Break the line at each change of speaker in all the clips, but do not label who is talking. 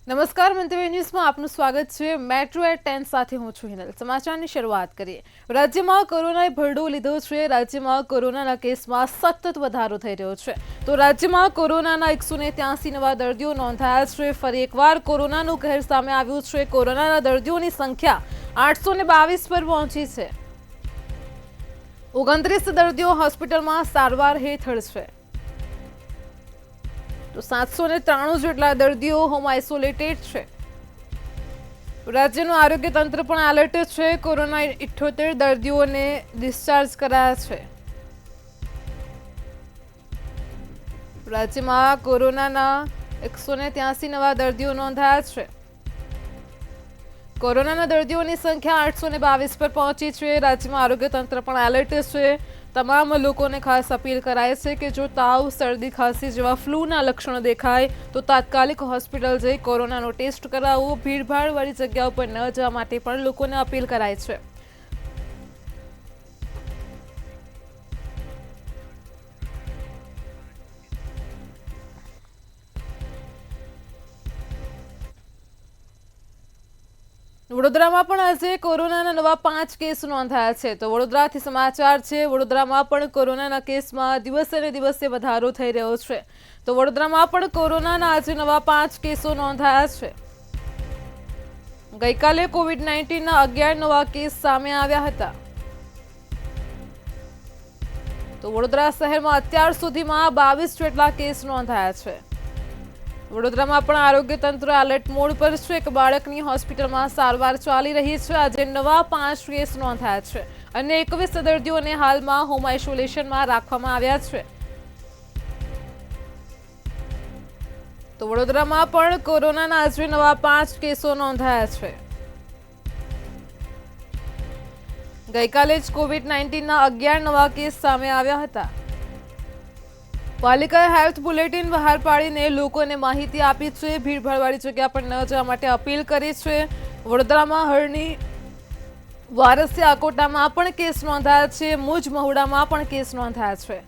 નમસ્કાર મંતવ્ય ન્યૂઝમાં આપનું સ્વાગત છે। મેટ્રો એટ 10 સાથે હું છું હિનલ। સમાચારની શરૂઆત કરીએ। રાજ્યમાં કોરોનાએ ભરડો લીધો છે। રાજ્યમાં કોરોનાના કેસમાં સતત વધારો થઈ રહ્યો છે। તો રાજ્યમાં કોરોનાના 183 નવા દર્દીઓ નોંધાયા છે। ફરી એકવાર કોરોનાનું કહેર સામે આવ્યું છે। કોરોનાના દર્દીઓની સંખ્યા 822 પર પહોંચી છે। 29 દર્દીઓ હોસ્પિટલમાં સારવાર હેઠળ છે। તો 793 જેટલા દર્દીઓ હોમ આઇસોલેટેડ છે। રાજ્યનું આરોગ્ય તંત્ર પણ એલર્ટ છે। કોરોના 78 દર્દીઓને ડિસ્ચાર્જ કરાયા છે। રાજ્યમાં કોરોનાના 183 નવા દર્દીઓ નોંધાયા છે। કોરોનાના દર્દીઓની સંખ્યા 822 પર પહોંચી છે। રાજ્યમાં આરોગ્ય તંત્ર પણ એલર્ટ છે। તમામ લોકોને ખાસ અપીલ કરાય છે કે જો તાવ, શરદી, ખાંસી જેવા ફ્લૂના લક્ષણો દેખાય તો તાત્કાલિક હોસ્પિટલ જઈ કોરોનાનો ટેસ્ટ કરાવવો। ભીડભાડવાળી જગ્યાઓ પર ન જવા માટે પણ લોકોને અપીલ કરાય છે। વડોદરામાં પણ આજે કોરોનાના નવા 5 કેસ નોંધાયા છે। તો વડોદરાથી સમાચાર છે। વડોદરામાં પણ કોરોનાના કેસમાં દિવસે ને દિવસે વધારો થઈ રહ્યો છે। તો વડોદરામાં પણ કોરોનાના આજે નવા 5 કેસો નોંધાયા છે। ગઈકાલે કોવિડ-19ના 11 નવા કેસ સામે આવ્યા હતા। તો વડોદરા શહેરમાં અત્યાર સુધીમાં 22 જેટલા કેસ નોંધાયા છે। વડોદરામાં પણ આરોગ્ય તંત્ર એલર્ટ મોડ પર છે। એક બાળકની હોસ્પિટલમાં સારવાર ચાલી રહી છે। આજે નવા 5 કેસ નોંધાયા છે અને 21 દર્દીઓને હાલમાં હોમ આઇસોલેશનમાં રાખવામાં આવ્યા છે। તો વડોદરામાં પણ કોરોનાના આજે નવા 5 કેસો નોંધાયા છે। ગઈકાલે જ કોવિડ-19ના 11 નવા કેસ સામે આવ્યા હતા। પાલિકાએ હેલ્થ બુલેટિન બહાર પાડીને લોકોને માહિતી આપી છે। ભીડભાડવાળી જગ્યા પર ન જવા માટે અપીલ કરી છે। વડોદરામાં હરણી, વારસિયા, આકોટામાં પણ કેસ નોંધાયા છે। મુજ મહુડામાં પણ કેસ નોંધાયા છે।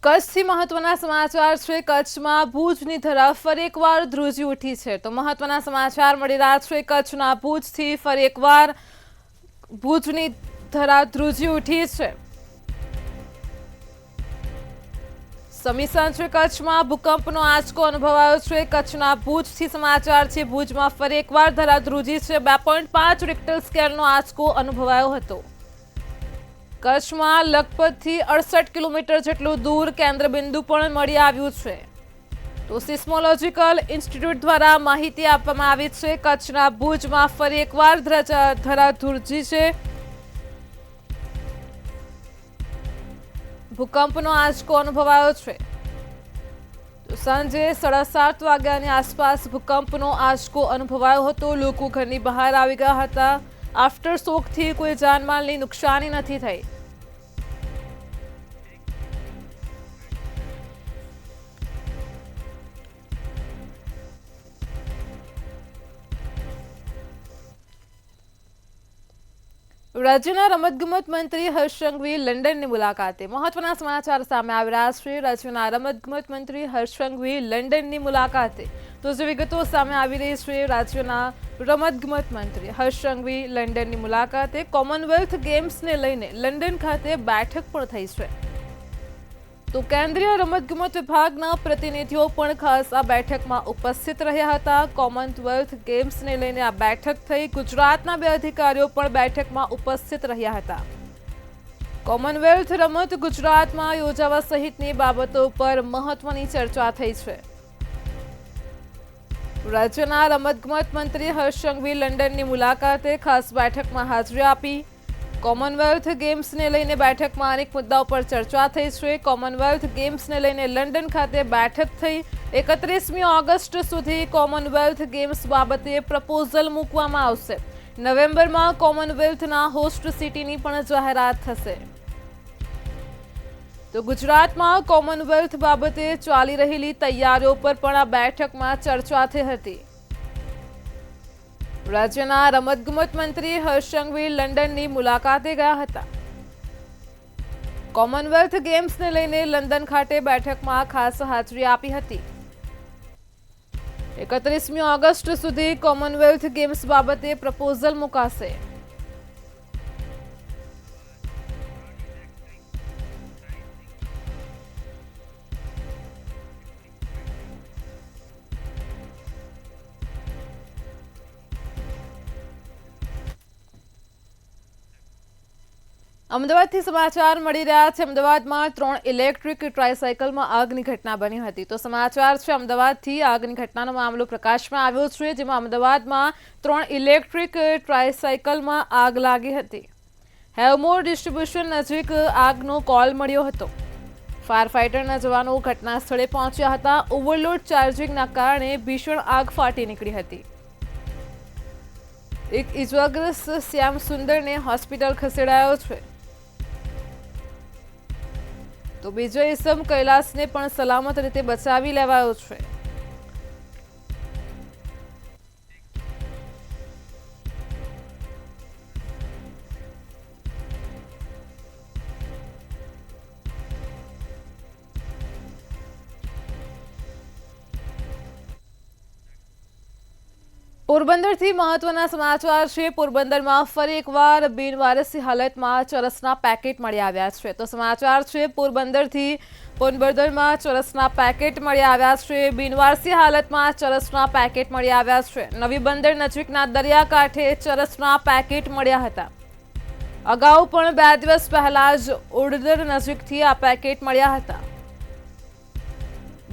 કચ્છથી મહત્વના સમાચાર છે। કચ્છમાં ભુજની ધરા ફરી એકવાર ધ્રુજી ઉઠી છે। તો મહત્વના સમાચાર મળી રહ્યા છે। કચ્છના ભુજથી ફરી એકવાર ભુજની ધરા ધ્રુજી ઉઠી છે। સમી સાંજે કચ્છમાં ભૂકંપનો આંચકો અનુભવાયો છે। કચ્છના ભુજથી સમાચાર છે। ભુજમાં ફરી એકવાર ધરા ધ્રુજી છે। 2.5 રિક્ટર સ્કેલનો આંચકો અનુભવાયો હતો। કચ્છમાં લખપતથી 68 કિલોમીટર જેટલું દૂર કેન્દ્રબિંદુ પણ મળી આવ્યું છે। તો સિસ્મોલોજીકલ ઇન્સ્ટિટ્યૂટ દ્વારા માહિતી આપવામાં આવી છે। કચ્છના ભુજમાં ફરી એકવાર ધરા ધ્રુજી છે। ભૂકંપનો આંચકો અનુભવાયો છે। તો સાંજે 7:30 વાગ્યાની આસપાસ ભૂકંપનો આંચકો અનુભવાયો હતો। લોકો ઘરની બહાર આવી ગયા હતા। આફ્ટર શોકથી કોઈ જાનમાલની નુકસાની નથી થઈ। રાજ્યના રમતગમત મંત્રી હર્ષ સંઘવી લંડનની મુલાકાતે। મહત્વના સમાચાર સામે આવી રહ્યા છે। રાજ્યના રમતગમત મંત્રી હર્ષ સંઘવી લંડનની મુલાકાતે। તો જે વિગતો સામે આવી રહી છે, રાજ્યના રમતગમત મંત્રી હર્ષ સંઘવી લંડનની મુલાકાતે। કોમનવેલ્થ ગેમ્સને લઈને લંડન ખાતે બેઠક પણ થઈ છે। તો કેન્દ્રીય રમતગમત વિભાગના પ્રતિનિધિઓ પણ ખાસ આ બેઠકમાં ઉપસ્થિત રહ્યા હતા। કોમનવેલ્થ ગેમ્સને લઈને આ બેઠક થઈ। ગુજરાતના 2 અધિકારીઓ પણ બેઠકમાં ઉપસ્થિત રહ્યા હતા। કોમનવેલ્થ રમત ગુજરાતમાં યોજાવા સહિતની બાબતો પર મહત્વની ચર્ચા થઈ છે। રાજ્યના રમતગમત મંત્રી હર્ષ સંઘવી લંડનની મુલાકાતે ખાસ બેઠકમાં હાજરી આપી। કોમનવેલ્થ ગેમ્સને લઈને બેઠકમાં અનેક મુદ્દાઓ પર ચર્ચા થઈ છે। કોમનવેલ્થ ગેમ્સને લઈને લંડન ખાતે બેઠક થઈ। 31મી ઓગસ્ટ સુધી કોમનવેલ્થ ગેમ્સ બાબતે પ્રપોઝલ મૂકવામાં આવશે। નવેમ્બરમાં કોમનવેલ્થના હોસ્ટ સિટીની પણ જાહેરાત થશે। તો ગુજરાતમાં કોમનવેલ્થ બાબતે ચાલી રહેલી તૈયારીઓ પર પણ આ બેઠકમાં ચર્ચા થઈ હતી. રાજ્યના રમતગમત મંત્રી હર્ષ સંઘવી લંડનની મુલાકાતે ગયા હતા. કોમનવેલ્થ ગેમ્સને લઈને લંડન ખાતે બેઠકમાં ખાસ હાજરી આપી હતી. 31મી ઓગસ્ટ સુધી કોમનવેલ્થ ગેમ્સ બાબતે પ્રપોઝલ મુકાશે. અમદાવાદથી સમાચાર મળી રહ્યા છે. અમદાવાદમાં 3 ઇલેક્ટ્રિક ટ્રાયસાયકલમાં આગની ઘટના બની હતી. તો સમાચાર છે અમદાવાદથી આગની ઘટનાનો મામલો પ્રકાશમાં આવ્યો છે, જેમાં અમદાવાદમાં 3 ઇલેક્ટ્રિક ટ્રાયસાયકલમાં આગ લાગી હતી. હેવમોર ડિસ્ટ્રીબ્યુશન નજીક આગનો કોલ મળ્યો હતો. ફાયર ફાઇટરના જવાનો ઘટના સ્થળે પહોંચ્યા હતા. ઓવરલોડ ચાર્જિંગના કારણે ભીષણ આગ ફાટી નીકળી હતી. એક ઇજાગ્રસ્ત શ્યામ સુંદરને હોસ્પિટલ ખસેડાયો છે. તો બીજો ઇસમ કૈલાસને પણ સલામત રીતે બચાવી લેવાયો છે. પોરબંદરથી મહત્વના સમાચાર છે. પોરબંદરમાં ફરી એકવાર બિનવારસી હાલતમાં ચરસના પેકેટ મળી આવ્યા છે. તો સમાચાર છે પોરબંદરમાં ચરસના પેકેટ મળી આવ્યા છે. બિનવારસી હાલતમાં ચરસના પેકેટ મળી આવ્યા છે. નવી બંદર નજીકના દરિયાકાંઠે ચરસના પેકેટ મળ્યા હતા. અગાઉ પણ 2 દિવસ પહેલા જ ઓડદર નજીકથી આ પેકેટ મળ્યા હતા.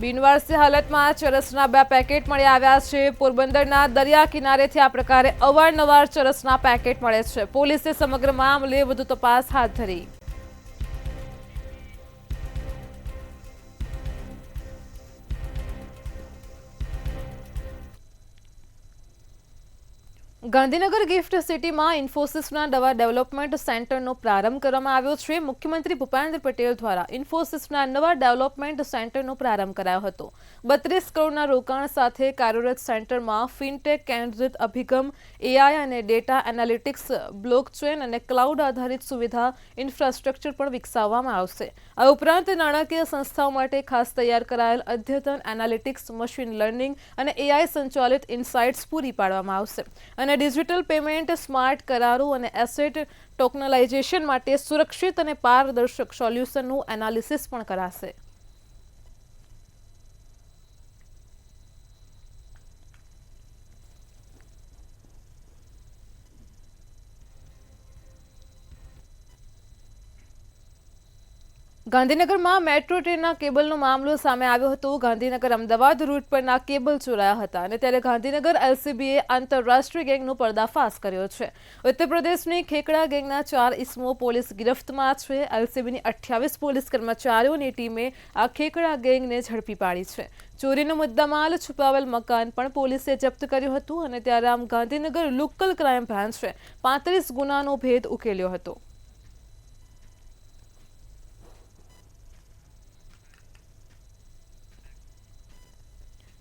બિનવારસી હાલતમાં ચરસના 2 પેકેટ મળી આવ્યા છે. પોરબંદરના દરિયા કિનારેથી આ પ્રકારે અવારનવાર ચરસના પેકેટ મળે છે. પોલીસે સમગ્ર મામલે વધુ તપાસ હાથ ધરી. ગાંધીનગર ગિફ્ટ સિટીમાં ઇન્ફોસિસના નવા ડેવલપમેન્ટ સેન્ટરનો પ્રારંભ કરવામાં આવ્યો છે. મુખ્યમંત્રી ભૂપેન્દ્ર પટેલ દ્વારા ઇન્ફોસિસના નવા ડેવલપમેન્ટ સેન્ટરનો પ્રારંભ કરાયો હતો. 32 કરોડના રોકાણ સાથે કાર્યરત સેન્ટરમાં ફિનટેક કેન્દ્રિત અભિગમ, એઆઈ અને ડેટા એનાલિટિક્સ, બ્લોકચેન અને ક્લાઉડ આધારિત સુવિધા ઇન્ફ્રાસ્ટ્રક્ચર પણ વિકસાવવામાં આવશે. આ ઉપરાંત નાણાકીય સંસ્થાઓ માટે ખાસ તૈયાર કરાયેલ અદ્યતન એનાલિટિક્સ, મશીન લર્નિંગ અને એઆઈ સંચાલિત ઇનસાઇટ્સ પૂરી પાડવામાં આવશે. અને ડિજિટલ પેમેન્ટ, સ્માર્ટ કરારો અને એસેટ ટોકનલાઇઝેશન માટે સુરક્ષિત અને પારદર્શક સોલ્યુશનનું એનાલિસિસ પણ કરાશે. ગાંધીનગરમાં મેટ્રો ટ્રેનના કેબલનો મામલો સામે આવ્યો હતો. ગાંધીનગર અમદાવાદ રૂટ પરના કેબલ ચોરાયા હતા અને ત્યારે ગાંધીનગર એલસીબીએ આંતરરાષ્ટ્રીય ગેંગનો પર્દાફાશ કર્યો છે. ઉત્તર પ્રદેશની ખેકડા ગેંગના 4 ઇસમો પોલીસ ગિરફ્તમાં છે. એલસીબીની 28 પોલીસ કર્મચારીઓની ટીમે આ ખેકડા ગેંગને ઝડપી પાડી છે. ચોરીનો મુદ્દામાલ છુપાવેલ મકાન પણ પોલીસે જપ્ત કર્યું હતું અને ત્યારે આમ ગાંધીનગર લોકલ ક્રાઇમ બ્રાન્ચે 35 ગુનાનો ભેદ ઉકેલ્યો હતો.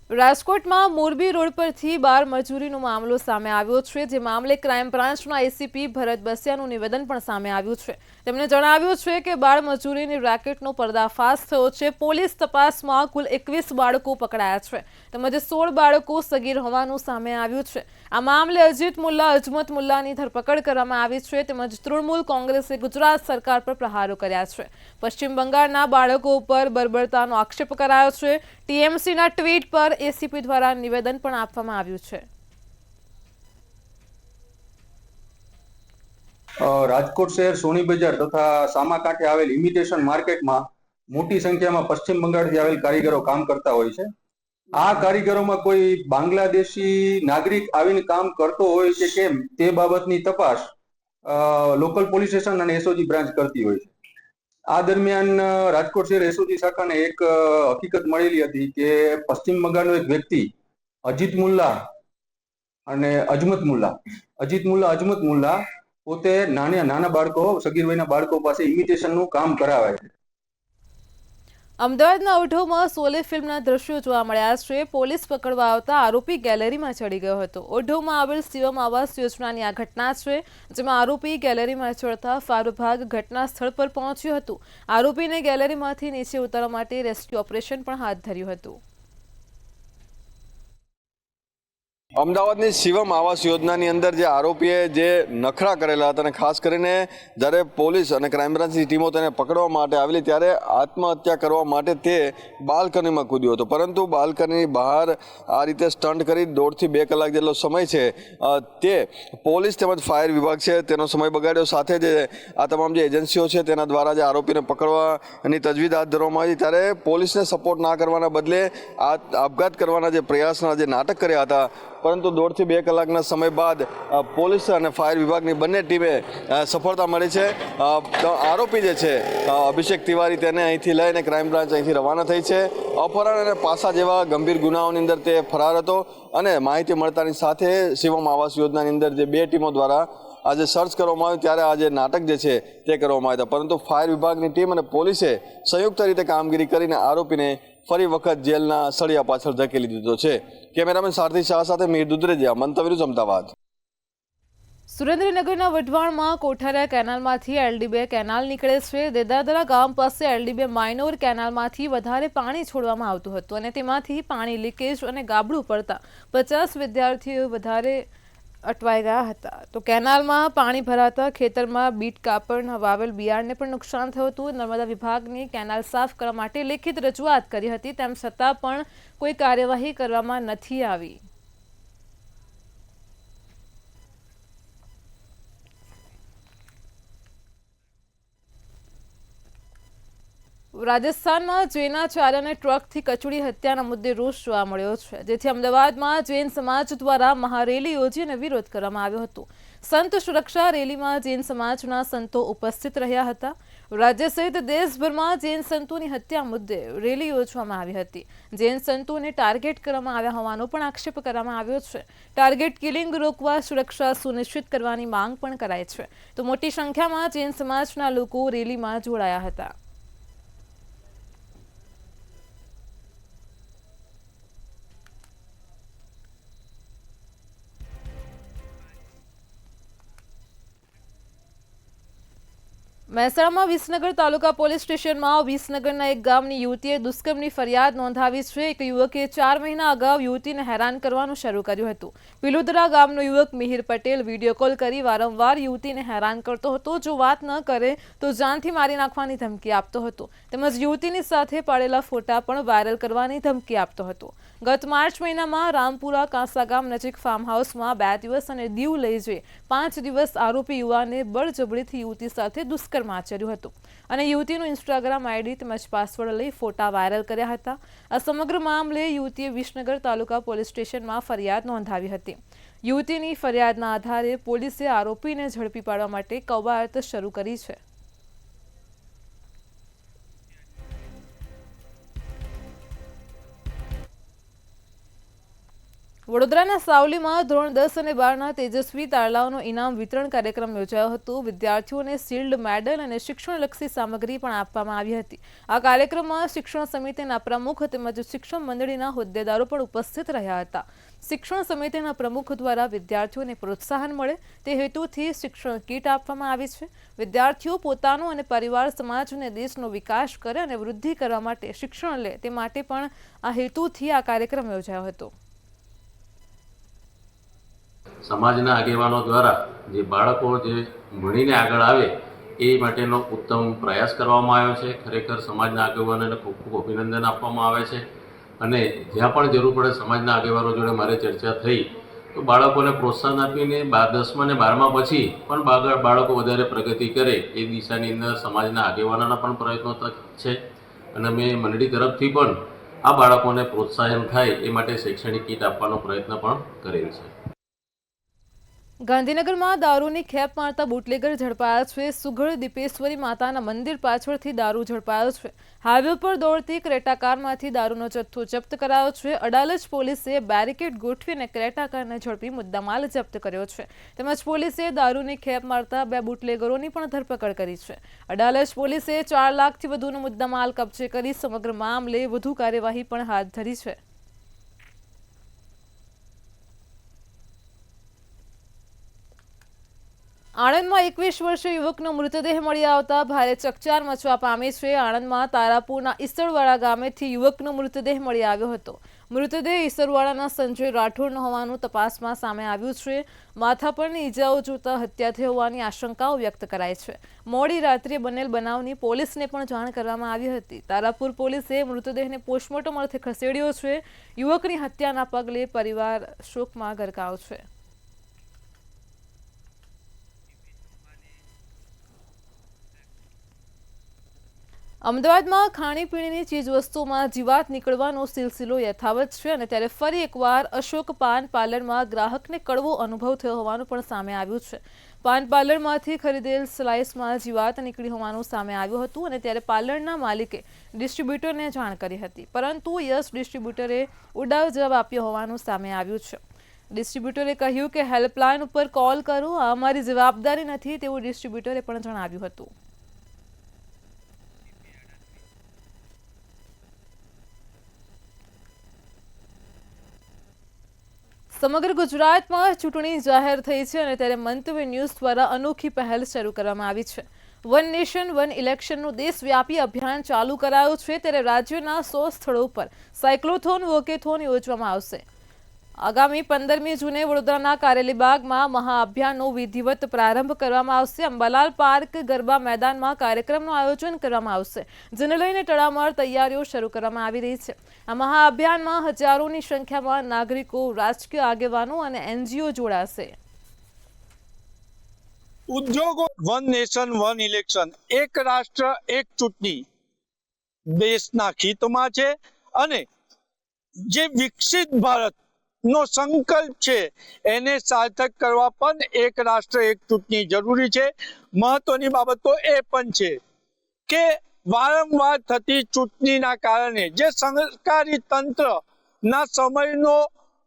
રાજકોટમાં મોરબી રોડ પરથી બાળ મજૂરીનો મામલો સામે આવ્યો છે. જે મામલે ક્રાઇમ બ્રાન્ચના એસીપી ભરત બસિયાનું નિવેદન પણ સામે આવ્યું છે. તેમણે જણાવ્યું છે કે બાળ મજૂરીની રેકેટનો પર્દાફાશ થયો છે. પોલીસ તપાસમાં કુલ 21 બાળકો પકડાયા છે તેમજ 16 બાળકો સગીર હોવાનું સામે આવ્યું છે. આ મામલે અજીત મુલ્લા, અજમત મુલ્લાની ધરપકડ કરવામાં આવી છે તેમજ તૃણમૂલ કોંગ્રેસે ગુજરાત સરકાર પર પ્રહારો કર્યા છે. પશ્ચિમ બંગાળના બાળકો ઉપર બર્બરતાનો આક્ષેપ કરાયો છે. ટીએમસીના ટ્વીટ પર એસીપી દ્વારા નિવેદન પણ આપવામાં આવ્યું છે.
રાજકોટ શહેર સોની બજાર તથા સામાકાંઠે આવેલ ઇમિટેશન માર્કેટમાં મોટી સંખ્યામાં પશ્ચિમ બંગાળથી આવેલ કારીગરો કામ કરતા હોય છે. આ કારીગરોમાં કોઈ બાંગ્લાદેશી નાગરિક આવીને કામ કરતો હોય છે કેમ તે બાબતની તપાસ લોકલ પોલીસ સ્ટેશન અને એસઓજી બ્રાન્ચ કરતી હોય છે. આ દરમિયાન રાજકોટ શહેર એસઓજી શાખાને એક હકીકત મળેલી હતી કે પશ્ચિમ બંગાળનો એક વ્યક્તિ અજીત મુલ્લા અને અજમત મુલ્લા પોતે નાના બાળકો, સગીર વયના બાળકો પાસે ઇમિટેશનનું કામ કરાવે છે.
અમદાવાદના ઓઢવમાં સોલે ફિલ્મના દ્રશ્યો જોવા મળ્યા છે. પોલીસ પકડવા આવતા આરોપી ગેલેરીમાં ચડી ગયો હતો. ઓઢવમાં આવેલ શિવમ આવાસ યોજનાની આ ઘટના છે, જેમાં આરોપી ગેલેરીમાં ચડતા ફાયર વિભાગ ઘટના સ્થળ પર પહોંચ્યું હતું. આરોપીને ગેલેરીમાંથી નીચે ઉતારવા માટે રેસ્ક્યુ ઓપરેશન પણ હાથ ધર્યું હતું.
અમદાવાદની શિવમ આવાસ યોજનાની અંદર જે આરોપીએ જે નખરા કરેલા હતા અને ખાસ કરીને જ્યારે પોલીસ અને ક્રાઇમ બ્રાન્ચની ટીમો તેને પકડવા માટે આવેલી ત્યારે આત્મહત્યા કરવા માટે તે બાલ્કનીમાં કૂદ્યો હતો, પરંતુ બાલ્કનીની બહાર આ રીતે સ્ટન્ટ કરી 1.5 થી 2 કલાક જેટલો સમય છે તે પોલીસ તેમજ ફાયર વિભાગ છે તેનો સમય બગાડ્યો. સાથે જે આ તમામ જે એજન્સીઓ છે તેના દ્વારા જે આરોપીને પકડવાની તજવીજ હાથ ધરવામાં આવી ત્યારે પોલીસને સપોર્ટ ના કરવાના બદલે આપઘાત કરવાના જે પ્રયાસના જે નાટક કર્યા હતા, પરંતુ 1.5 થી 2 કલાકના સમય બાદ પોલીસ અને ફાયર વિભાગની બંને ટીમે સફળતા મળી છે. આરોપી જે છે અભિષેક તિવારી તેને અહીંથી લઈને ક્રાઇમ બ્રાન્ચ અહીંથી રવાના થઈ છે. અપહરણ અને પાસા જેવા ગંભીર ગુનાઓની અંદર તે ફરાર હતો અને માહિતી મળતાની સાથે શિવમ આવાસ યોજનાની અંદર જે 2 ટીમો દ્વારા આજે સર્ચ કરવામાં આવ્યું ત્યારે આજે નાટક જે છે તે કરવામાં આવ્યા હતા, પરંતુ ફાયર વિભાગની ટીમ અને પોલીસે સંયુક્ત રીતે કામગીરી કરીને આરોપીને ફરી વખત જેલના સળિયા પાછળ ધકેલી દીધો છે. કેમેરામેન સારથી શાહ સાથે મીર દુધરેજિયા, મંતવ્ય અમદાવાદ.
સુરેન્દ્રનગરના વઢવાણમાં કોઠારા કેનાલમાંથી LD2 કેનાલ નીકળે છે. દેદાદરા ગામ પાસે LD2 માઇનોર કેનાલમાંથી વધારે પાણી છોડવામાં આવતું હતું અને તેમાંથી પાણી લીકેજ અને ગાબડું પડતા 50 વિદ્યાર્થીઓ વધારે અટવાઈ ગયા હતા. તો કેનાલમાં પાણી ભરાતા ખેતરમાં બીટ કાપડ વાવેલ બિયારણને પણ નુકસાન થયું હતું. નર્મદા વિભાગની કેનાલ સાફ કરવા માટે લેખિત રજૂઆત કરી હતી, તેમ છતાં પણ કોઈ કાર્યવાહી કરવામાં નથી આવી. રાજસ્થાનમાં જૈનાચાર્યને ટ્રકથી કચડી હત્યાના મુદ્દે રોષ જોવા મળ્યો છે, જેથી અમદાવાદમાં જૈન સમાજ દ્વારા મહારેલી યોજીને વિરોધ કરવામાં આવ્યો હતો. સંત સુરક્ષા રેલીમાં જૈન સમાજના સંતો ઉપસ્થિત રહ્યા હતા. રાજ્ય સહિત દેશભરમાં જૈન સંતોની હત્યા મુદ્દે રેલી યોજવામાં આવી હતી. જૈન સંતોને ટાર્ગેટ કરવામાં આવ્યા હોવાનો પણ આક્ષેપ કરવામાં આવ્યો છે. ટાર્ગેટ કિલિંગ રોકવા સુરક્ષા સુનિશ્ચિત કરવાની માંગ પણ કરાઈ છે. તો મોટી સંખ્યામાં જૈન સમાજના લોકો રેલીમાં જોડાયા હતા. મહેસાણામાં વિસનગર તાલુકા પોલીસ સ્ટેશનમાં વિસનગરના એક ગામની યુવતીએ દુષ્કર્મની ફરિયાદ નોંધાવી છે. એક યુવકે 4 મહિના અગાઉ યુવતીને હેરાન કરવાનું શરૂ કર્યું હતું. પિલુદરા ગામનો યુવક મિહિર પટેલ વિડીયો કોલ કરી વારંવાર યુવતીને હેરાન કરતો હતો. જો વાત ન કરે તો જાનથી મારી નાખવાની ધમકી આપતો હતો, તેમજ યુવતીની સાથે પાડેલા ફોટા પણ વાયરલ કરવાની ધમકી આપતો હતો. ગત માર્ચ મહિનામાં રામપુરા કાંસા ગામ નજીક ફાર્મ હાઉસમાં 2 દિવસ અને દીવ લઈ જઈ 5 દિવસ આરોપી યુવાને બળજબરીથી યુવતી સાથે દુષ્કર્મ આચર્યું હતું અને યુવતીનું ઇન્સ્ટાગ્રામ આઈડી તેમજ પાસવર્ડ લઈ ફોટા વાયરલ કર્યા હતા. આ સમગ્ર મામલે યુવતીએ વિસનગર તાલુકા પોલીસ સ્ટેશનમાં ફરિયાદ નોંધાવી હતી. યુવતીની ફરિયાદના આધારે પોલીસે આરોપીને ઝડપી પાડવા માટે કવાયત શરૂ કરી છે. વડોદરાના સાવલીમાં ધોરણ 10 અને 12ના તેજસ્વી તારલાઓનો ઇનામ વિતરણ કાર્યક્રમ યોજાયો હતો. વિદ્યાર્થીઓને શિલ્ડ, મેડલ અને શિક્ષણલક્ષી સામગ્રી પણ આપવામાં આવી હતી. આ કાર્યક્રમમાં શિક્ષણ સમિતિના પ્રમુખ તેમજ શિક્ષણ મંડળીના હોદ્દેદારો પણ ઉપસ્થિત રહ્યા હતા. શિક્ષણ સમિતિના પ્રમુખ દ્વારા વિદ્યાર્થીઓને પ્રોત્સાહન મળે તે હેતુથી શિક્ષણ કીટ આપવામાં આવી છે. વિદ્યાર્થીઓ પોતાનો અને પરિવાર, સમાજ અને દેશનો વિકાસ કરે અને વૃદ્ધિ કરવા માટે શિક્ષણ લે તે માટે પણ આ હેતુથી આ કાર્યક્રમ યોજાયો હતો.
સમાજના આગેવાનો દ્વારા જે બાળકો જે ભણીને આગળ આવે એ માટેનો ઉત્તમ પ્રયાસ કરવામાં આવ્યો છે. ખરેખર સમાજના આગેવાનોને ખૂબ ખૂબ અભિનંદન આપવામાં આવે છે અને જ્યાં પણ જરૂર પડે સમાજના આગેવાનો જોડે મારે ચર્ચા થઈ તો બાળકોને પ્રોત્સાહન આપીને 10મા અને 12મા પછી પણ બાળકો વધારે પ્રગતિ કરે એ દિશાની અંદર સમાજના આગેવાનોના પણ પ્રયત્નો છે અને મેં મંડળી તરફથી પણ આ બાળકોને પ્રોત્સાહન થાય એ માટે શૈક્ષણિક કીટ આપવાનો પ્રયત્ન પણ કરેલ છે.
ગાંધીનગરમાં દારૂની ખેપ મારતા બુટલેગર ઝડપાયા છે. સુગઢ દીપેશ્વરી માતાના મંદિર પાછળથી દારૂ ઝડપાયો છે. હાઈવે પર દોડતી ક્રેટા કારમાંથી દારૂનો જથ્થો જપ્ત કરાયો છે. અડાલજ પોલીસે બેરિકેડ ગોઠવી અને ક્રેટા કારને ઝડપી મુદ્દામાલ જપ્ત કર્યો છે. તેમજ પોલીસે દારૂની ખેપ મારતા 2 બુટલેગરોની પણ ધરપકડ કરી છે. અડાલજ પોલીસે 4 લાખથી વધુનો મુદ્દામાલ કબજે કરી સમગ્ર મામલે વધુ કાર્યવાહી પણ હાથ ધરી છે. આણંદમાં 21 વર્ષીય યુવકનો મૃતદેહ મળી આવતા ભારે ચકચાર મચવા પામી છે. આણંદમાં તારાપુરના ઈસરવાડા ગામેથી યુવકનો મૃતદેહ મળી આવ્યો હતો. મૃતદેહ ઈસરવાડાના સંજય રાઠોડનો હોવાનું તપાસમાં સામે આવ્યું છે. માથા પરની ઈજાઓ જોતા હત્યા થઈ હોવાની આશંકાઓ વ્યક્ત કરાઈ છે. મોડી રાત્રે બનેલ બનાવની પોલીસને પણ જાણ કરવામાં આવી હતી. તારાપુર પોલીસે મૃતદેહને પોસ્ટમોર્ટમ અર્થે ખસેડ્યો છે. યુવકની હત્યાના પગલે પરિવાર શોકમાં ગરકાવ છે. અમદાવાદમાં ખાણીપીણીની ચીજવસ્તુઓમાં જીવાત નીકળવાનો સિલસિલો યથાવત છે અને ત્યારે ફરી એકવાર અશોક પાન પાર્લરમાં ગ્રાહકને કડવો અનુભવ થયો હોવાનું પણ સામે આવ્યું છે. પાન પાર્લરમાંથી ખરીદેલ સ્લાઇસમાં જીવાત નીકળી હોવાનું સામે આવ્યું હતું અને ત્યારે પાર્લરના માલિકે ડિસ્ટ્રીબ્યુટરને જાણ કરી હતી, પરંતુ યશ ડિસ્ટ્રીબ્યુટરે ઉડાવ જવાબ આપ્યો હોવાનું સામે આવ્યું છે. ડિસ્ટ્રીબ્યુટરે કહ્યું કે હેલ્પલાઇન ઉપર કોલ કરો, આ અમારી જવાબદારી નથી તેવું ડિસ્ટ્રીબ્યુટરે પણ જણાવ્યું હતું. સમગ્ર ગુજરાતમાં ચૂંટણી જાહેર થઈ છે અને ત્યારે મંતવ્ય ન્યૂઝ દ્વારા અનોખી પહેલ શરૂ કરવામાં આવી છે. વન નેશન વન ઇલેક્શનનું દેશવ્યાપી અભિયાન ચાલુ કરાયું છે. ત્યારે રાજ્યના 100 સ્થળો પર સાયક્લોથોન વોકેથોન યોજવામાં આવશે. આગામી 15મી જૂને વડોદરાના કારેલીબાગમાં મહાઅભિયાનનો વિધિવત પ્રારંભ કરવામાં આવશે. અંબાલાલ પાર્ક ગરબા મેદાનમાં કાર્યક્રમનું આયોજન કરવામાં આવશે, જેને લઈને તડામાર તૈયારીઓ શરૂ કરવામાં આવી રહી છે. આ મહાઅભિયાનમાં હજારોની સંખ્યામાં નાગરિકો, રાજકીય આગેવાનો અને NGO જોડાશે.
ઉદ્યોગો વન નેશન વન ઇલેક્શન, એક રાષ્ટ્ર એક ચૂંટણી દેશના હિતમાં છે અને જે વિકસિત ભારત નો સંકલ્પ છે એને સાર્થક કરવા પણ એક રાષ્ટ્ર એક ચૂંટણી જરૂરી છે. મહત્વની બાબત તો એ પણ છે કે વારંવાર થતી ચૂંટણીના કારણે જે સરકારી તંત્રના સમયનો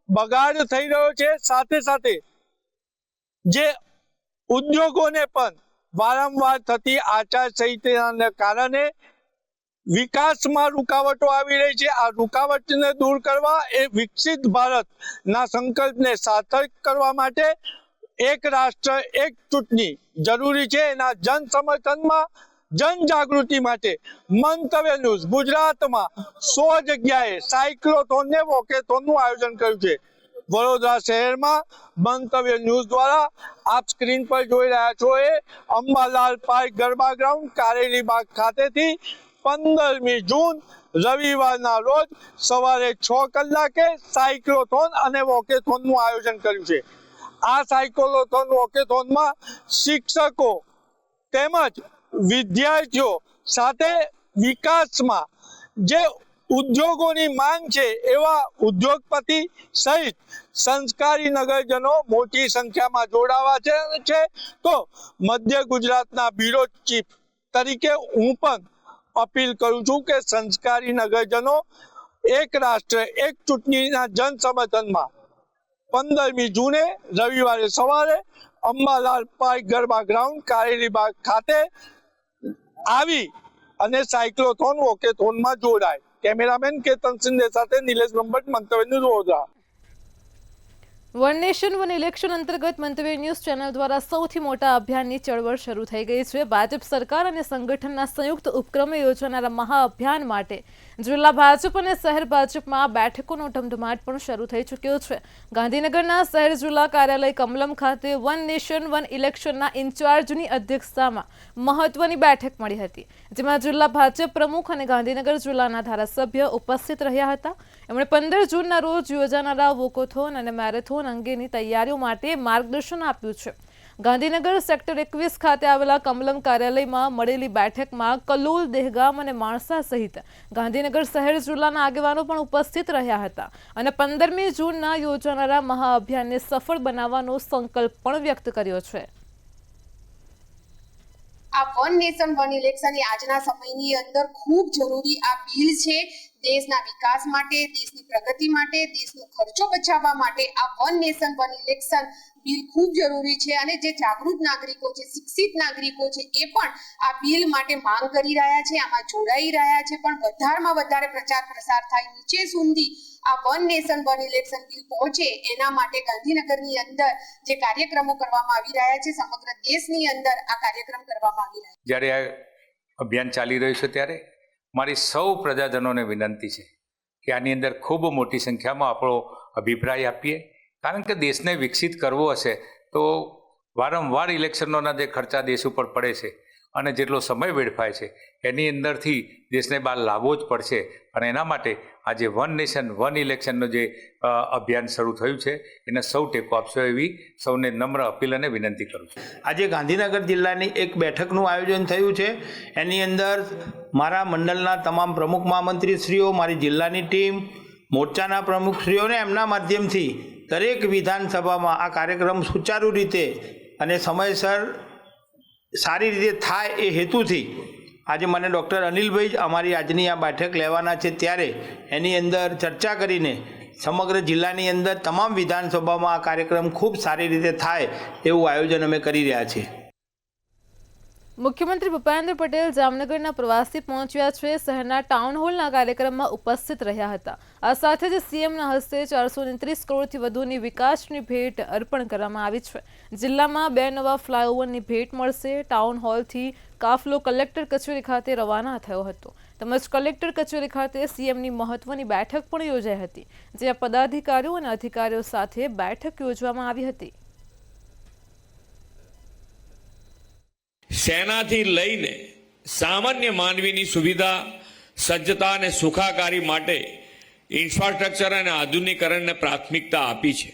બગાડ થઈ રહ્યો છે, સાથે સાથે જે ઉદ્યોગોને પણ વારંવાર થતી આચારસંહિતાના કારણે વિકાસમાં રૂકાવટો આવી રહી છે. આ રૂકાવટને દૂર કરવા, એ વિકસિત ભારતના સંકલ્પને સાર્થક કરવા માટે એક રાષ્ટ્ર એક ચૂંટણી જરૂરી છે. એના જન સમર્થનમાં, જનજાગૃતિ માટે મંતવ્ય ન્યૂઝ ગુજરાતમાં 100 જગ્યાએ સાયક્લોથોન ને વોકેથોનનું આયોજન કર્યું છે. વડોદરા શહેરમાં મંતવ્ય ન્યૂઝ દ્વારા આપ સ્ક્રીન પર જોઈ રહ્યા છો એ અંબાલાલ પાર્ક ગરબા ગ્રાઉન્ડ કારેલીબાગ ખાતેથી 15મી જૂન રવિવારના રોજ સવારે 6 કલાકે સાયક્લોથોન અને વોકેથોનનું આયોજન કર્યું છે. આ સાયક્લોથોન વોકેથોનમાં શિક્ષકો તેમજ વિદ્યાર્થીઓ સાથે વિકાસમાં જે ઉદ્યોગોની માંગ છે એવા ઉદ્યોગપતિ સહિત સંસ્કારી નગરજનો મોટી સંખ્યામાં જોડાવા છે. તો મધ્ય ગુજરાતના બ્યુરો ચીફ તરીકે હું પણ અપીલ કરું છું કે સંસ્કારી નગરજનો એક રાષ્ટ્ર એક ચૂંટણીના જન સમર્થનમાં 15મી જૂને રવિવારે સવારે અંબાલાલ પાર્ક ગરબા ગ્રાઉન્ડ કારેલીબાગ ખાતે આવી અને સાયક્લોથોન વોકેથોનમાં જોડાય. કેમેરામેન કેતન સિંધે સાથે નિલેશ બ્રહ્મભટ્ટ, મંતવ્ય news Vadodara.
One nation one election અંતર્ગત મંતવ્ય ન્યૂઝ ચેનલ દ્વારા સૌથી મોટા અભિયાનની ચળવળ શરૂ થઈ ગઈ છે. ભાજપ સરકાર અને સંગઠનના સંયુક્ત ઉપક્રમે યોજાનારા મહાઅભિયાન માટે જિલ્લા ભાજપ અને શહેર ભાજપમાં બેઠકોનો ધમધમાટ પણ શરૂ થઈ ચૂક્યો છે. ગાંધીનગરના શહેર જિલ્લા કાર્યાલય કમલમ ખાતે વન નેશન વન ઇલેક્શનના ઇન્ચાર્જની અધ્યક્ષતામાં મહત્વની બેઠક મળી હતી, જેમાં જિલ્લા ભાજપ પ્રમુખ અને ગાંધીનગર જિલ્લાના ધારાસભ્ય ઉપસ્થિત રહ્યા હતા. એમણે 15 જૂનના રોજ યોજાનારા વોકેથોન અને મેરેથોન અંગેની તૈયારીઓ માટે માર્ગદર્શન આપ્યું છે. ગાંધીનગર સેક્ટર 21 ખાતે આવેલા કમલમ કાર્યાલયમાં મળેલી બેઠકમાં કલોલ, દહેગામ અને માણસા સહિત ગાંધીનગર શહેર જિલ્લાના આગેવાનો પણ ઉપસ્થિત રહ્યા હતા અને 15મી જૂનના યોજાનારા મહાઅભિયાનને સફળ બનાવવાનો સંકલ્પ પણ વ્યક્ત કર્યો છે.
આ વન નેશન વન ઇલેક્શન એ આજના સમયની અંદર ખૂબ જરૂરી આ બિલ છે. દેશના વિકાસ માટે, દેશની પ્રગતિ માટે, દેશનો ખર્ચો બચાવવા માટે આ one nation one election bill ખૂબ જરૂરી છે અને જે જાગૃત નાગરિકો છે, શિક્ષિત નાગરિકો છે એ પણ આ બિલ માટે માંગ કરી રહ્યા છે, આમાં જોડાઈ રહ્યા છે. પણ વધારેમાં વધારે પ્રચાર પ્રસાર થાય, નીચે સુધી આ one nation one election bill પહોંચે એના માટે ગાંધીનગરની અંદર જે કાર્યક્રમો કરવામાં આવી રહ્યા છે, સમગ્ર દેશની અંદર આ કાર્યક્રમ કરવામાં આવી રહ્યા છે.
જ્યારે આ અભિયાન ચાલી રહ્યું છે ત્યારે મારી સૌ પ્રજાજનોને વિનંતી છે કે આની અંદર ખૂબ મોટી સંખ્યામાં આપણો અભિપ્રાય આપીએ, કારણ કે દેશને વિકસિત કરવો હશે તો વારંવાર ઇલેક્શનોના જે ખર્ચા દેશ ઉપર પડે છે અને જેટલો સમય વેડફાય છે એની અંદરથી દેશને બહાર લાવવો જ પડશે. અને એના માટે આજે વન નેશન વન ઇલેક્શનનું જે અભિયાન શરૂ થયું છે એને સૌ ટેકો આપશો એવી સૌને નમ્ર અપીલ અને વિનંતી કરું છું.
આજે ગાંધીનગર જિલ્લાની એક બેઠકનું આયોજન થયું છે. એની અંદર મારા મંડળના તમામ પ્રમુખ મહામંત્રીશ્રીઓ, મારી જિલ્લાની ટીમ, મોરચાના પ્રમુખશ્રીઓને એમના માધ્યમથી દરેક વિધાનસભામાં આ કાર્યક્રમ સુચારુ રીતે અને સમયસર સારી રીતે થાય એ હેતુથી આજે મને ડૉક્ટર અનિલભાઈ અમારી આજની આ બેઠક લેવાના છે ત્યારે એની અંદર ચર્ચા કરીને સમગ્ર જિલ્લાની અંદર તમામ વિધાનસભામાં આ કાર્યક્રમ ખૂબ સારી રીતે થાય એવું આયોજન અમે કરી રહ્યા છીએ.
મુખ્યમંત્રી ભૂપેન્દ્ર પટેલ જામનગરના પ્રવાસી પહોંચ્યા છે. શહેરના ટાઉન હોલના કાર્યક્રમમાં ઉપસ્થિત રહ્યા હતા. આ સાથે જ સીએમના હસ્તે 429 કરોડથી વધુની વિકાસની ભેટ અર્પણ કરવામાં આવી છે. જિલ્લામાં 2 નવા ફ્લાયઓવરની ભેટ મળશે. ટાઉન હોલથી કાફલો કલેક્ટર કચેરી ખાતે રવાના થયો હતો તેમજ કલેક્ટર કચેરી ખાતે સીએમની મહત્વની બેઠક પણ યોજાઈ હતી, જ્યાં પદાધિકારીઓ અને અધિકારીઓ સાથે બેઠક યોજવામાં આવી હતી.
સેનાથી લઈને સામાન્ય માનવીની સુવિધા, સજ્જતા અને સુખાકારી માટે ઇન્ફ્રાસ્ટ્રક્ચર અને આધુનિકરણને પ્રાથમિકતા આપી છે.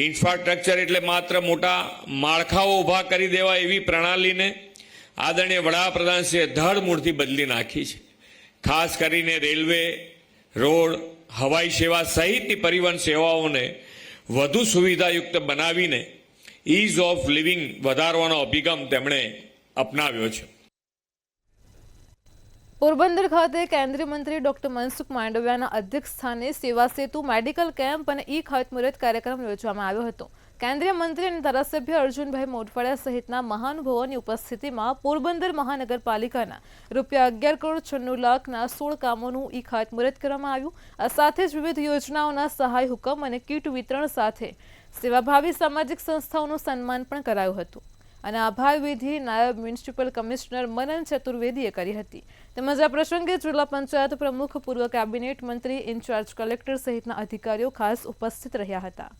ઇન્ફ્રાસ્ટ્રક્ચર એટલે માત્ર મોટા માળખાઓ ઊભા કરી દેવા એવી પ્રણાલીને આદરણીય વડાપ્રધાનશ્રીએ ધડમૂળથી બદલી નાખી છે. ખાસ કરીને રેલવે, રોડ, હવાઈ સેવા સહિતની પરિવહન સેવાઓને વધુ સુવિધાયુક્ત બનાવીને ઇઝ ઓફ લિવિંગ વધારવાનો અભિગમ તેમણે અપનાવ્યો છે.
પોરબંદર ખાતે કેન્દ્રીય મંત્રી ડોક્ટર મનસુખ માંડવિયાના અધ્યક્ષ સ્થાને સેવા સેતુ મેડિકલ કેમ્પ અને ઈ ખાતમુહૂર્ત કાર્યક્રમ યોજવામાં આવ્યો હતો. કેન્દ્રીય મંત્રી અને ધારાસભ્ય અર્જુનભાઈ મોઢવાડિયા સહિતના મહાનુભાવોની ઉપસ્થિતિમાં પોરબંદર મહાનગરપાલિકાના ₹11,96,00,000ના 16 કામોનું ઈ ખાતમુહૂર્ત કરવામાં આવ્યું. આ સાથે જ વિવિધ યોજનાઓના સહાય હુકમ અને કીટ વિતરણ સાથે સેવાભાવી સામાજિક સંસ્થાઓનું સન્માન પણ કરાયું હતું અને આભાર વિધિ નાયબ મ્યુનિસિપલ કમિશનર મનન ચતુર્વેદીએ કરી હતી. તેમજ આ પ્રસંગે જિલ્લા પંચાયત પ્રમુખ, પૂર્વ કેબિનેટ મંત્રી, ઇન્ચાર્જ કલેક્ટર સહિતના અધિકારીઓ ખાસ ઉપસ્થિત રહ્યા હતા.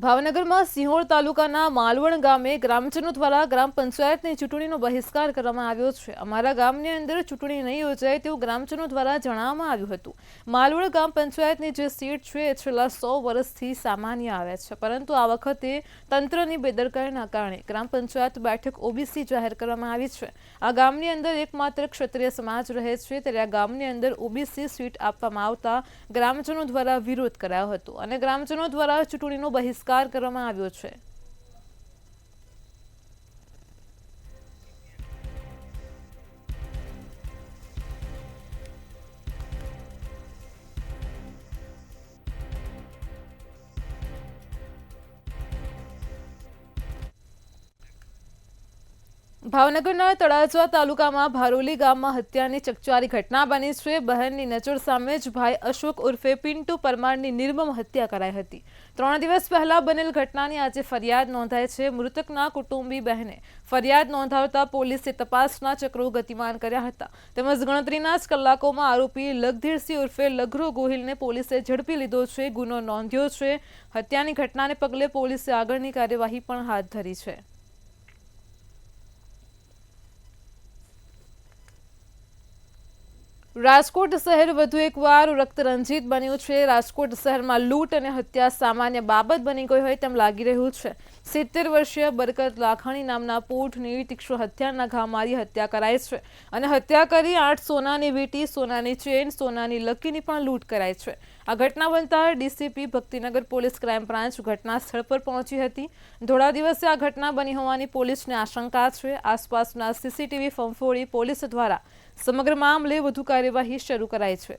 ભાવનગરમાં સિંહોર તાલુકાના માલવણ ગામે ગ્રામજનો દ્વારા ગ્રામ પંચાયતની ચૂંટણીનો બહિષ્કાર કરવામાં આવ્યો છે. અમારા ગામની અંદર ચૂંટણી નહીં યોજાય તેવું ગ્રામજનો દ્વારા જણાવવામાં આવ્યું હતું. માલવણ ગ્રામ પંચાયતની જે સીટ છે એ છેલ્લા 100 વર્ષથી સામાન્ય આવે છે, પરંતુ આ વખતે તંત્રની બેદરકારીના કારણે ગ્રામ પંચાયત બેઠક ઓબીસી જાહેર કરવામાં આવી છે. આ ગામની અંદર એકમાત્ર ક્ષત્રિય સમાજ રહે છે, ત્યારે આ ગામની અંદર ઓબીસી સીટ આપવામાં આવતા ગ્રામજનો દ્વારા વિરોધ કરાયો હતો અને ગ્રામજનો દ્વારા ચૂંટણીનો બહિષ્કાર કરવામાં આવ્યો છે. ભાવનગરના તળાજા તાલુકામાં ભારોલી ગામમાં હત્યાની ચકચારી ઘટના બની છે. બહેનની નજર સામે જ ભાઈ અશોક ઉર્ફે પિન્ટુ પરમારની નિર્મમ હત્યા કરાઈ હતી. 3 દિવસ પહેલા બનેલ ઘટનાની આજે ફરિયાદ નોંધાઈ છે. મૃતકના કુટુંબી બહેને ફરિયાદ નોંધાવતા પોલીસે તપાસના ચક્રો ગતિમાન કર્યા હતા. તેમજ ગણતરીના જ કલાકોમાં આરોપી લગધીરસિંહ ઉર્ફે લઘરો ગોહિલને પોલીસે ઝડપી લીધો છે, ગુનો નોંધ્યો છે. હત્યાની ઘટનાને પગલે પોલીસે આગળની કાર્યવાહી પણ હાથ ધરી છે. રાજકોટ શહેર વધુ એકવાર રક્તરંજિત બન્યું છે. રાજકોટ શહેરમાં લૂંટ અને હત્યા સામાન્ય બાબત બની ગઈ હોય તેમ લાગી રહ્યું છે. 70 વર્ષીય બરકત લાખાણી નામના પૂઠની તીક્ષ્ણ હત્યાના ઘા મારી હત્યા કરાઈ છે અને હત્યા કરી 8 સોનાની વીંટી, સોનાની ચેન, સોનાની લકીની પણ લૂંટ કરાઈ છે. આ ઘટના બનતા DCP Bhaktinagar police crime branch ઘટના સ્થળ પર પહોંચી હતી. ધોળા દિવસે આ ઘટના બની હોવાની પોલીસને આશંકા છે. આસપાસના સીસીટીવી ફંફોડી પોલીસ દ્વારા સમગ્ર મામલે વધુ કાર્યવાહી શરૂ કરાઈ છે.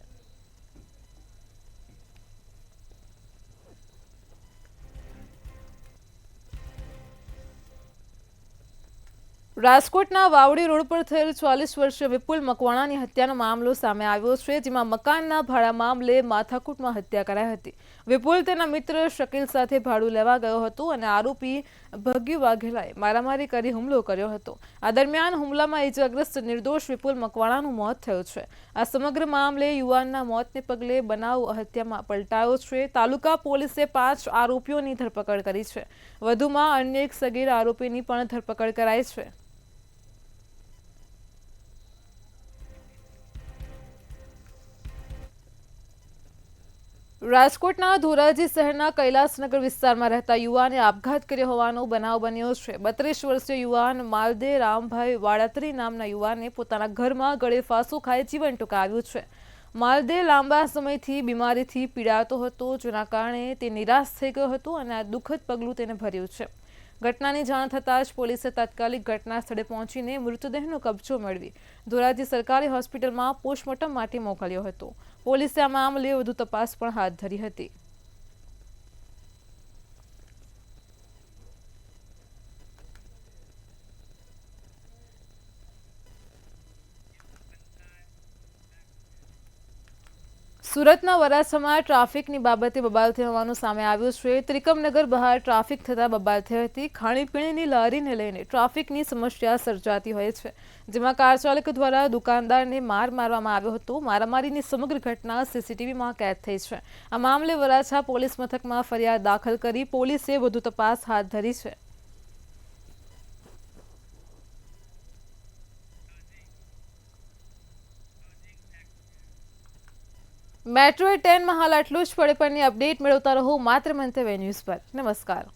રાજકોટના વાવડી રોડ પર થયેલ 40 વર્ષીય વિપુલ મકવાણાની હત્યાનો મામલો સામે આવ્યો છે, જેમાં મકાનના ભાડા મામલે માથાકૂટમાં હત્યા કરાઈ હતી. વિપુલ તેના મિત્ર શકીલ સાથે ભાડું લેવા ગયો હતો અને આરોપી ભગ્યુ વાઘેલાએ મારામારી કરી હુમલો કર્યો હતો. આ દરમિયાન હુમલામાં ઇજાગ્રસ્ત નિર્દોષ વિપુલ મકવાણાનું મોત થયું છે. આ સમગ્ર મામલે યુવાનના મોતને પગલે બનાવ હત્યામાં પલટાયો છે. તાલુકા પોલીસે 5 આરોપીઓની ધરપકડ કરી છે. વધુમાં અન્ય એક સગીર આરોપીની પણ ધરપકડ કરાઈ છે. રાજકોટના ધોરાજી શહેરના કૈલાસનગર વિસ્તારમાં રહેતા યુવાને આપઘાત કર્યો હોવાનો બનાવ બન્યો છે. 32 વર્ષીય યુવાન માલદે રામભાઈ વાડાત્રી નામના યુવાને પોતાના ઘરમાં ગળે ફાંસો ખાઈ જીવન ટૂંકાવ્યું છે. માલદે લાંબા સમયથી બીમારીથી પીડાતો હતો, જેના કારણે તે નિરાશ થઈ ગયો હતો અને આ દુઃખદ પગલું તેને ભર્યું છે. ઘટનાની જાણ થતાં જ પોલીસે તાત્કાલિક ઘટના સ્થળે પહોંચીને મૃતદેહનો કબજો મેળવી ધોરાજી સરકારી હોસ્પિટલમાં પોસ્ટમોર્ટમ માટે મોકલ્યો હતો. પોલીસે આ મામલે વધુ તપાસ પણ હાથ ધરી હતી. સુરતના વરાછામાં ટ્રાફિકની બાબતે બબાલ થઈ હોવાનું સામે આવ્યું છે. ત્રિકમનગર બહાર ટ્રાફિક થતા બબાલ થઈ હતી. ખાણીપીણીની લારીને લઈને ટ્રાફિકની સમસ્યા સર્જાતી હોય છે, જેમાં કાર ચાલક દ્વારા દુકાનદારને માર મારવામાં આવ્યો હતો. મારામારીની સમગ્ર ઘટના સીસીટીવીમાં કેદ થઈ છે. આ મામલે વરાછા પોલીસ મથકમાં ફરિયાદ દાખલ કરી પોલીસે વધુ તપાસ હાથ ધરી છે. મેટ્રો 10 માં હાલ આટલું જ. પડે પણની અપડેટ મેળવતા રહો માત્ર મંતવ્ય ન્યૂઝ પર. નમસ્કાર.